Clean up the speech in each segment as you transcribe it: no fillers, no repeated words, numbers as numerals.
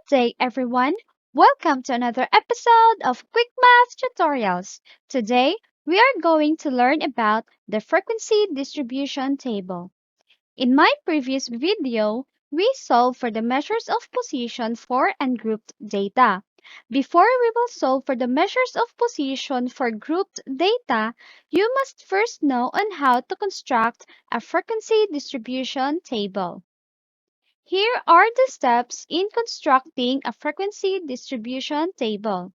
day, everyone. Welcome to another episode of Quick Math Tutorials. Today, we are going to learn about the frequency distribution table. In my previous video, we solved for the measures of position for ungrouped data. Before we will solve for the measures of position for grouped data, you must first know on how to construct a frequency distribution table. Here are the steps in constructing a frequency distribution table.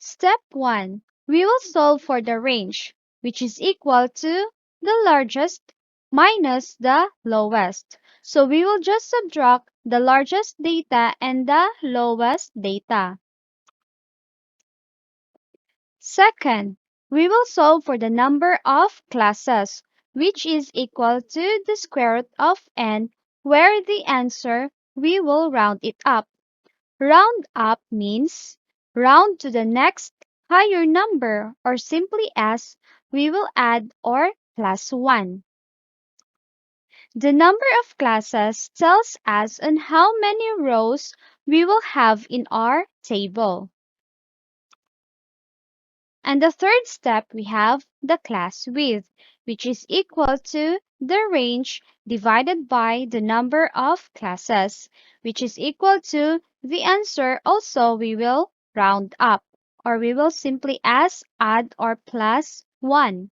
Step 1. We will solve for the range, which is equal to the largest minus the lowest. So we will just subtract the largest data and the lowest data. Second, we will solve for the number of classes, which is equal to the square root of n, where the answer we will round it up. Round up means round to the next higher number, or simply as we will add or plus 1. The number of classes tells us on how many rows we will have in our table. And the third step, we have the class width, which is equal to the range divided by the number of classes, which is equal to the answer also we will round up, or we will simply add or plus 1.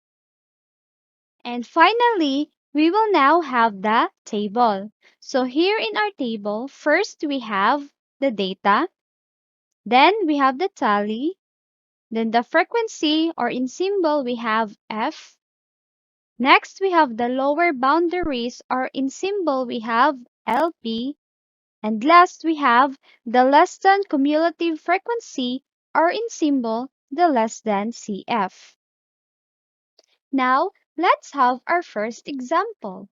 And finally, we will now have the table. So here in our table, first we have the data, then we have the tally, then the frequency, or in symbol we have F. Next we have the lower boundaries, or in symbol we have LP. And last we have the less than cumulative frequency, or in symbol the less than CF. Now let's have our first example.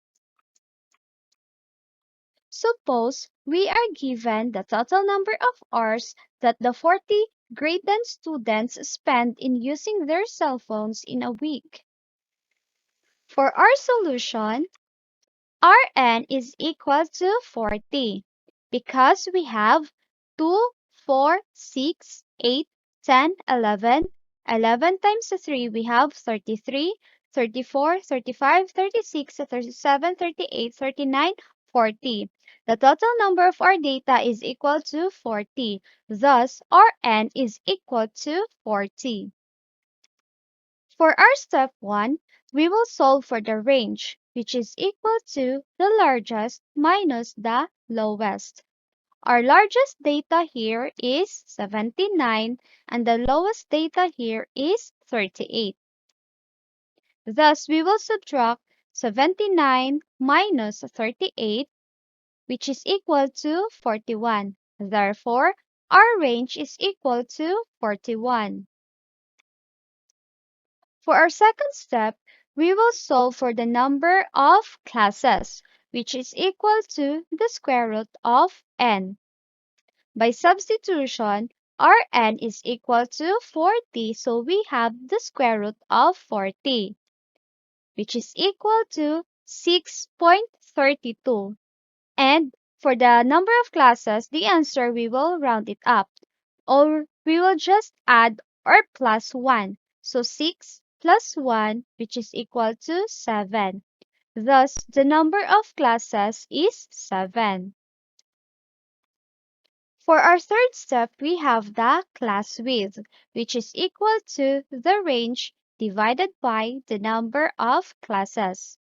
Suppose we are given the total number of hours that the 40 grade 10 students spend in using their cell phones in a week. For our solution, Rn is equal to 40 because we have 2, 4, 6, 8, 10, 11. 11 times 3 we have 33, 34, 35, 36, 37, 38, 39, 40. The total number of our data is equal to 40. Thus, Rn is equal to 40. For our step 1, we will solve for the range, which is equal to the largest minus the lowest. Our largest data here is 79 and the lowest data here is 38. Thus, we will subtract 79 minus 38, which is equal to 41. Therefore, our range is equal to 41. For our second step, we will solve for the number of classes, which is equal to the square root of n. By substitution, Rn is equal to 40, so we have the square root of 40, which is equal to 6.32. And for the number of classes, the answer we will round it up, or we will just add or plus 1. So 6 plus 1, which is equal to 7. Thus, the number of classes is 7. For our third step, we have the class width, which is equal to the range divided by the number of classes.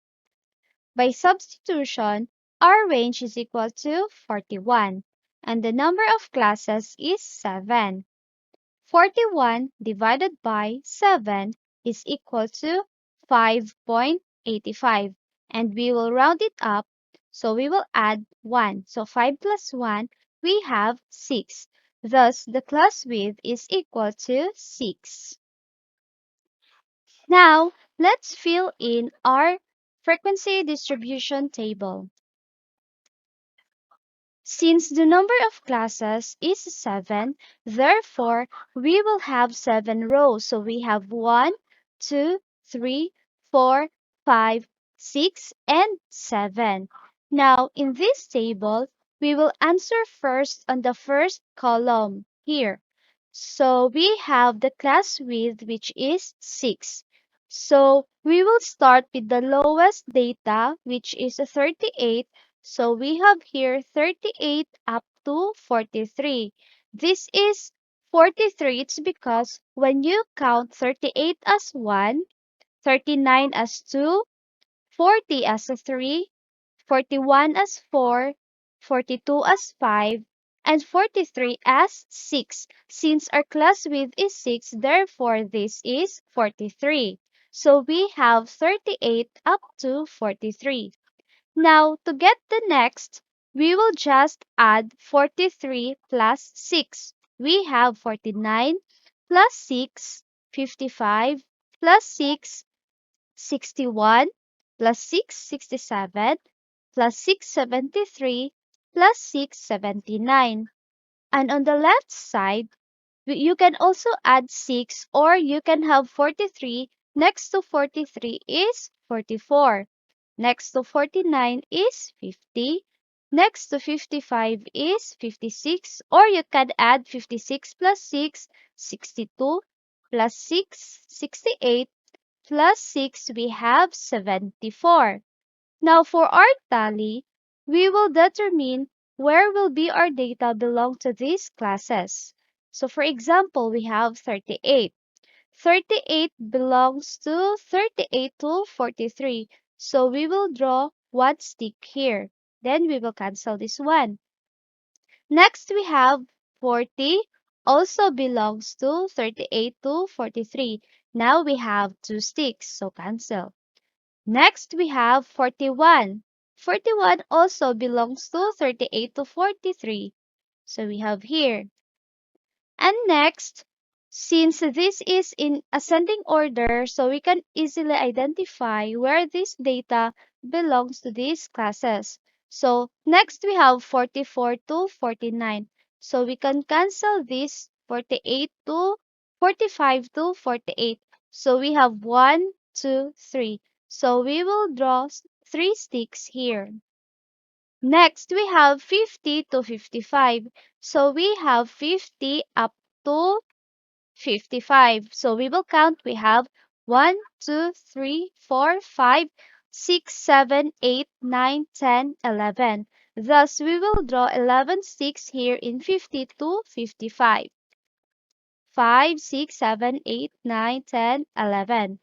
By substitution, our range is equal to 41, and the number of classes is 7. 41 divided by 7 is equal to 5.85, and we will round it up, so we will add 1. So 5 plus 1, we have 6. Thus, the class width is equal to 6. Now, let's fill in our frequency distribution table. Since the number of classes is 7, therefore, we will have 7 rows. So we have 1, 2, 3, 4, 5, 6, and 7. Now, in this table, we will answer first on the first column here. So we have the class width, which is 6. So we will start with the lowest data, which is 38. So we have here 38 up to 43. This is 43. It's because when you count 38 as 1, 39 as 2, 40 as a 3, 41 as 4, 42 as 5, and 43 as 6. Since our class width is 6, therefore this is 43. So we have 38 up to 43. Now, to get the next, we will just add 43 plus 6. We have 49 plus 6, 55, plus 6, 61, plus 6, 67, plus 6, 73, plus 6, 79. And on the left side, you can also add 6, or you can have 43. Next to 43 is 44. Next to 49 is 50. Next to 55 is 56, or you can add 56 plus 6, 62, plus 6, 68, plus 6, we have 74. Now for our tally, we will determine where will be our data belong to these classes. So for example, we have 38. 38 belongs to 38 to 43. So we will draw one stick here. Then we will cancel this one. Next we have 40 also belongs to 38 to 43. Now we have two sticks, so cancel. Next we have 41. 41 also belongs to 38 to 43. So we have here. And next, since this is in ascending order, so we can easily identify where this data belongs to these classes. So next we have 44 to 49. So we can cancel this 48 to 45 to 48. So we have 1, 2, 3. So we will draw 3 sticks here. Next, we have 50 to 55. So we have 50 up to 55. So we will count. We have 1, 2, 3, 4, 5, 6, 7, 8, 9, 10, 11. Thus, we will draw 11 sticks here in 50 to 55. 5, 6, 7, 8, 9, 10, 11.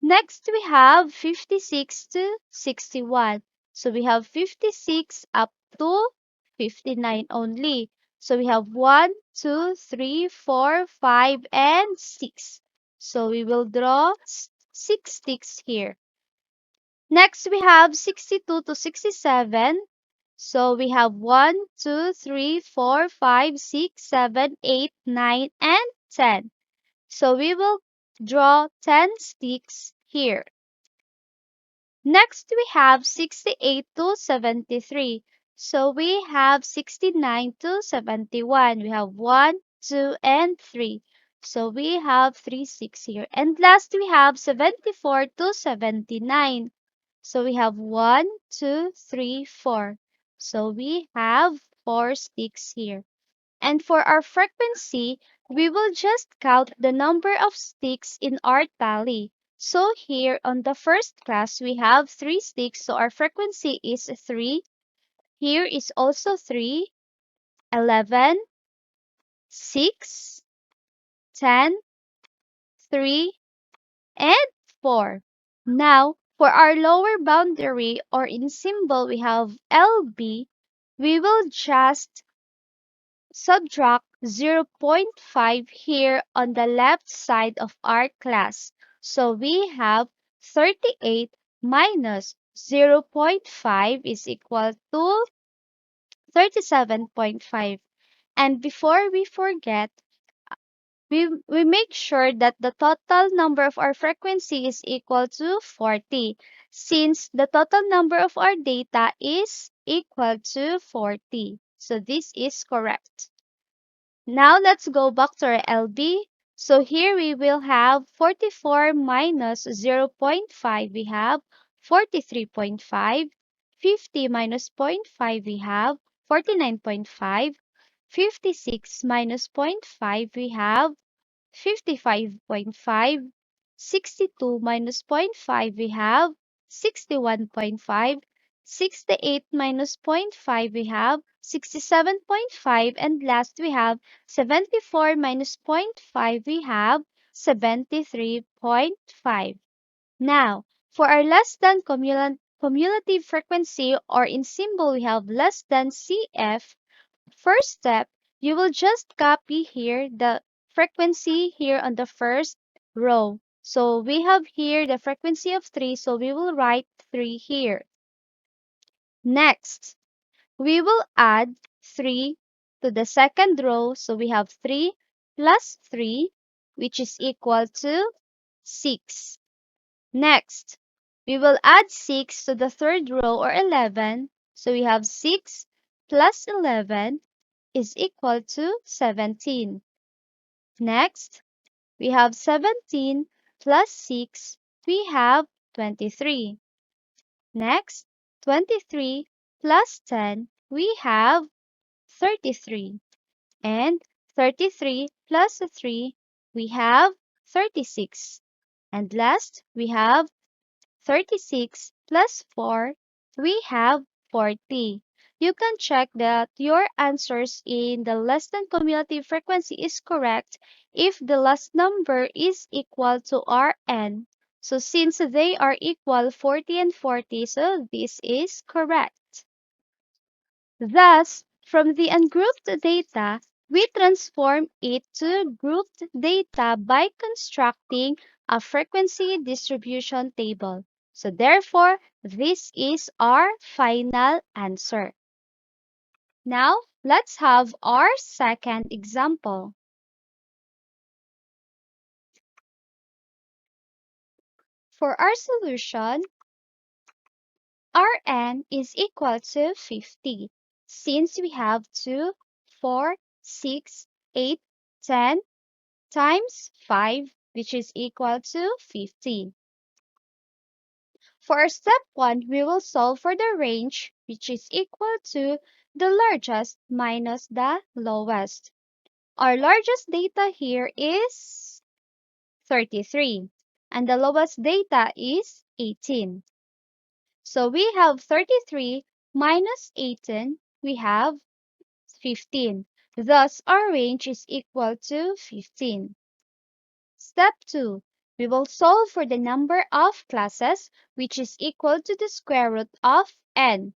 Next, we have 56 to 61. So we have 56 up to 59 only. So we have 1, 2, 3, 4, 5, and 6. So we will draw 6 sticks here. Next, we have 62 to 67. So we have 1, 2, 3, 4, 5, 6, 7, 8, 9, and 10. So we will draw 10 sticks here. Next, we have 68 to 73. So we have 69 to 71. We have 1, 2, and 3. So we have 3 6 here. And last, we have 74 to 79. So we have 1, 2, 3, 4. So we have 4 sticks here. And for our frequency, we will just count the number of sticks in our tally. So here on the first class, we have 3 sticks. So our frequency is 3. Here is also 3, 11, 6, 10, 3, and 4. Now, for our lower boundary or in symbol, we have LB. We will just subtract 0.5 here on the left side of our class. So we have 38 minus 0.5 is equal to 37.5. And before we forget, we make sure that the total number of our frequency is equal to 40, since the total number of our data is equal to 40. So this is correct. Now let's go back to our LB. So here we will have 44 minus 0.5, we have 43.5. 50 minus 0.5, we have 49.5. 56 minus zero point 0.5, we have 55.5. 62 minus zero point 0.5, we have 61.5. 68 minus zero point 0.5, we have 67.5. And last, we have 74 minus zero point 0.5, we have 73.5. Now, for our less than cumulative frequency, or in symbol we have less than CF. First step, you will just copy here the frequency here on the first row. So we have here the frequency of 3, so we will write 3 here. Next, we will add 3 to the second row. So we have 3 plus 3, which is equal to 6. Next, we will add 6 to the third row, or 11. So we have 6 plus 11 is equal to 17. Next, we have 17 plus 6, we have 23. Next, 23 plus 10, we have 33. And 33 plus 3, we have 36. And last, we have 36 plus 4, we have 40. You can check that your answers in the less than cumulative frequency is correct if the last number is equal to Rn. So since they are equal 40 and 40, so this is correct. Thus, from the ungrouped data, we transform it to grouped data by constructing a frequency distribution table. So therefore, this is our final answer. Now, let's have our second example. For our solution, Rn is equal to 50. Since we have 2, 4, 6, 8, 10 times 5, which is equal to 50. For step 1, we will solve for the range, which is equal to the largest minus the lowest. Our largest data here is 33, and the lowest data is 18. So we have 33 minus 18, we have 15. Thus, our range is equal to 15. Step 2. We will solve for the number of classes, which is equal to the square root of n.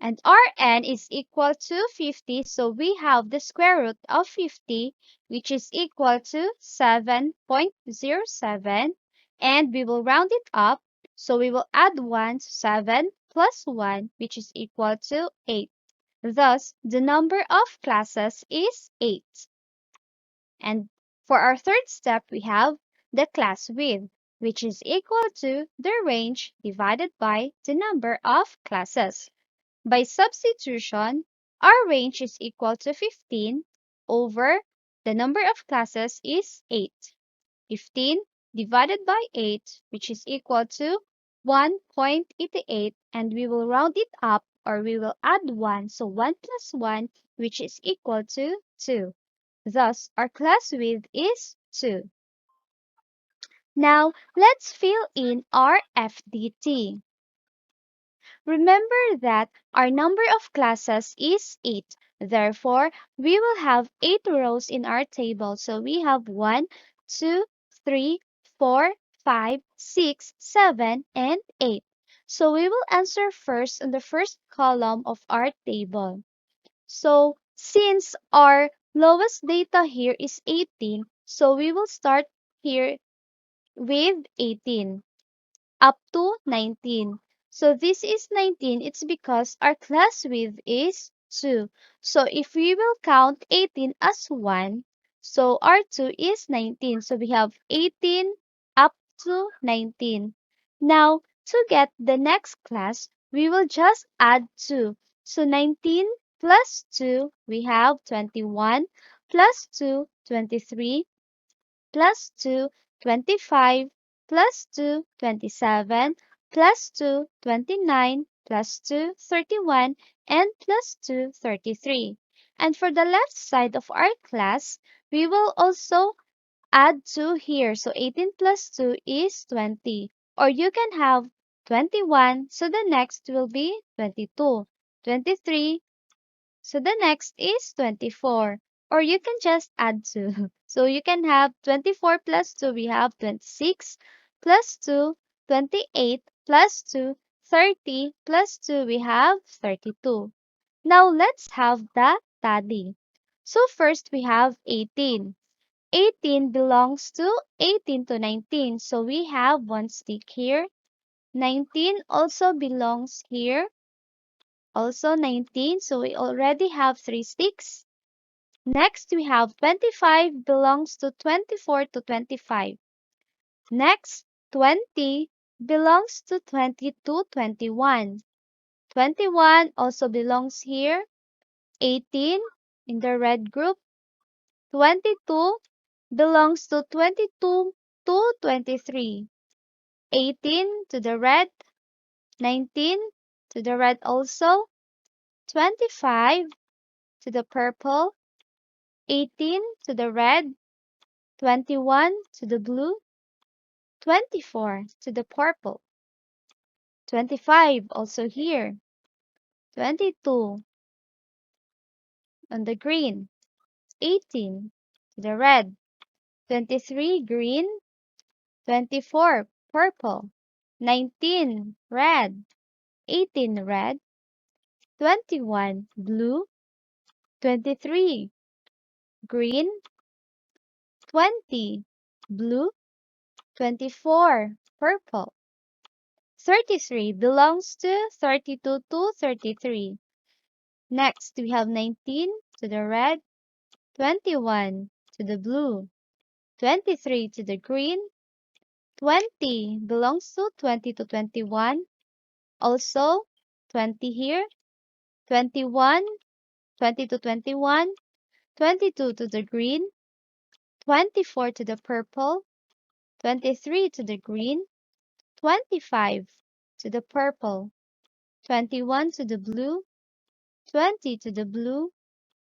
And Rn is equal to 50, so we have the square root of 50, which is equal to 7.07. And we will round it up, so we will add 1 to 7 plus 1, which is equal to 8. Thus, the number of classes is 8. And for our third step, we have the class width, which is equal to the range divided by the number of classes. By substitution, our range is equal to 15 over the number of classes is 8. 15 divided by 8, which is equal to 1.88, and we will round it up, or we will add 1, so 1 plus 1, which is equal to 2. Thus, our class width is 2. Now, let's fill in our FDT. Remember that our number of classes is 8. Therefore, we will have 8 rows in our table. So we have 1, 2, 3, 4, 5, 6, 7, and 8. So we will answer first in the first column of our table. So since our lowest data here is 18, so we will start here with 18 up to 19. So this is 19. It's because our class width is 2. So if we will count 18 as 1, so our 2 is 19. So we have 18 up to 19. Now, to get the next class, we will just add 2. So 19 plus 2, we have 21, plus 2, 23, plus 2, 25, plus 2, 27, plus 2, 29, plus 2, 31, and plus 2, 33. And for the left side of our class, we will also add 2 here. So 18 plus 2 is 20. Or you can have 21, so the next will be 22. 23, so the next is 24. Or you can just add 2. So you can have 24 plus 2, we have 26 plus 2, 28 plus 2, 30 plus 2, we have 32. Now let's have the tally. So first we have 18. 18 belongs to 18 to 19. So we have one stick here. 19 also belongs here. Also 19. So we already have 3 sticks. Next we have 25 belongs to 24 to 25. Next 20 belongs to 20 to 21. 21 also belongs here. 18 in the red group. 22 belongs to 22 to 23. 18 to the red, 19 to the red also, 25 to the purple, 18 to the red, 21 to the blue, 24 to the purple, 25 also here, 22 on the green, 18 to the red, 23 green, 24 purple, 19 red, 18 red, 21 blue, 23 green, 20 blue, 24 purple. 33 belongs to 32 to 33. Next, we have 19 to the red, 21 to the blue, 23 to the green, 20 belongs to 20 to 21. Also, 20 here, 21, 20 to 21, 22 to the green, 24 to the purple, 23 to the green, 25 to the purple, 21 to the blue, 20 to the blue,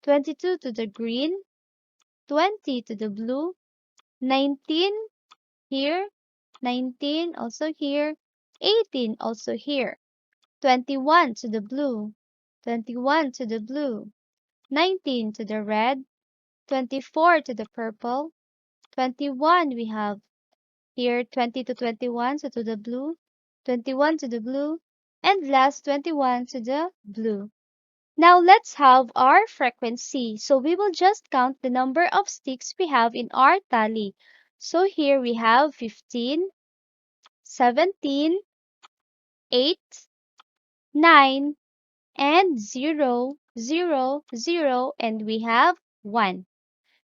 22 to the green, 20 to the blue, 19 here, 19 also here, 18 also here, 21 to the blue, 21 to the blue, 19 to the red, 24 to the purple, 21 we have here 20 to 21, so to the blue, 21 to the blue, and last 21 to the blue. Now let's have our frequency. So we will just count the number of sticks we have in our tally. So here we have 15, 17, 8, 9, and 0, 0, 0, and we have 1.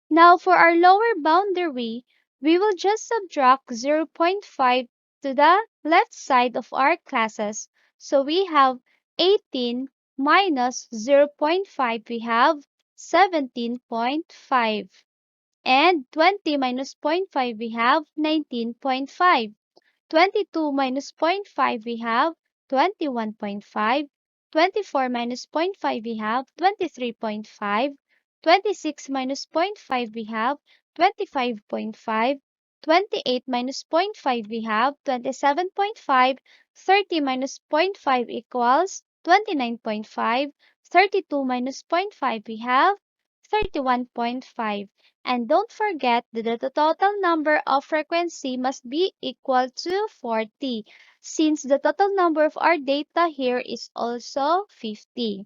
Now for our lower boundary, we will just subtract 0.5 to the left side of our classes. So we have 18 minus 0.5, we have 17.5. And 20 minus zero point 0.5, we have 19.5. 22 minus zero point 0.5, we have 21.5. 24 minus zero point 0.5, we have 23.5. 26 minus zero point 0.5, we have 25.5. 28 minus zero point 0.5, we have 27.5. 30 minus zero point 0.5 equals 29.5. 32 minus zero point 0.5, we have 31.5. And don't forget that the total number of frequency must be equal to 40, since the total number of our data here is also 50.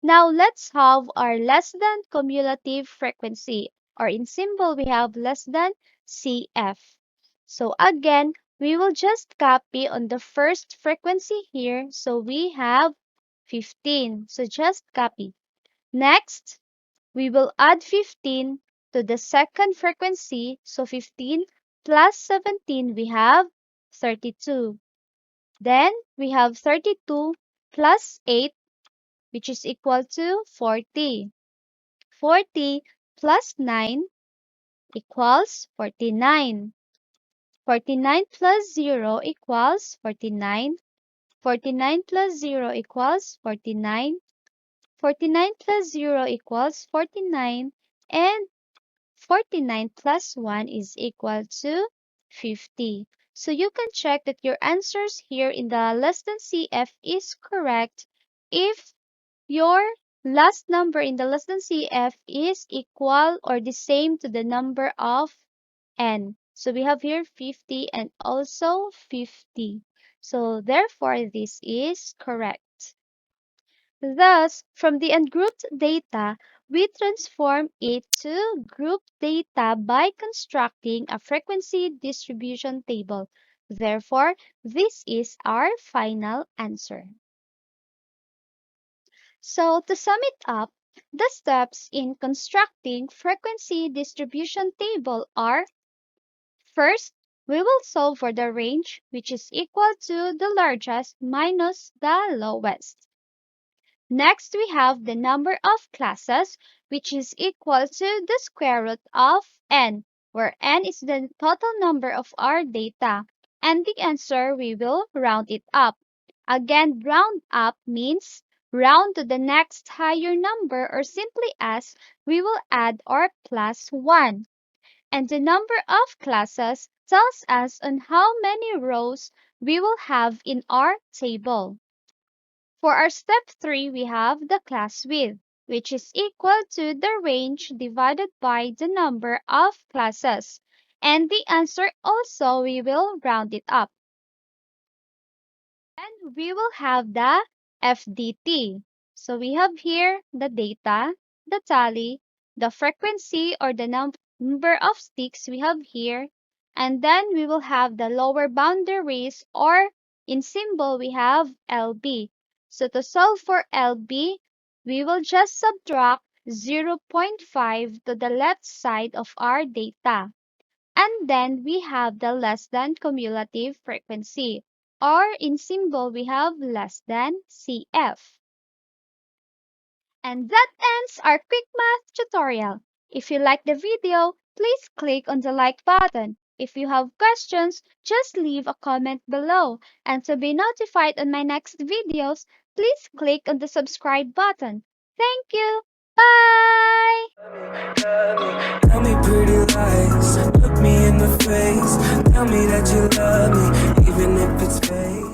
Now let's have our less than cumulative frequency, or in symbol we have less than CF. So again, we will just copy on the first frequency here. So we have 15. So just copy. Next, we will add 15 to the second frequency. So 15 plus 17, we have 32. Then we have 32 plus 8, which is equal to 40. 40 plus 9 equals 49. 49 plus 0 equals 49. 49 plus 0 equals 49. 49 plus 0 equals 49. And 49 plus 1 is equal to 50. So you can check that your answers here in the less than CF is correct if your last number in the less than CF is equal or the same to the number of n. So we have here 50 and also 50. So therefore, this is correct. Thus, from the ungrouped data, we transform it to grouped data by constructing a frequency distribution table. Therefore, this is our final answer. So, to sum it up, the steps in constructing frequency distribution table are: first, we will solve for the range, which is equal to the largest minus the lowest. Next, we have the number of classes, which is equal to the square root of n, where n is the total number of our data. And the answer, we will round it up. Again, round up means round to the next higher number, or simply as we will add or plus 1. And the number of classes tells us on how many rows we will have in our table. For our step 3, we have the class width, which is equal to the range divided by the number of classes. And the answer also, we will round it up. And we will have the FDT. So we have here the data, the tally, the frequency or the number of sticks we have here. And then we will have the lower boundaries, or in symbol we have LB. So to solve for LB, we will just subtract 0.5 to the left side of our data. And then we have the less than cumulative frequency, or in symbol we have less than CF. And that ends our quick math tutorial. If you like the video, please click on the like button. If you have questions, just leave a comment below. And to be notified on my next videos, please click on the subscribe button. Thank you. Bye! Tell me pretty lies, look me in the face. Tell me that you love me, even if it's fake.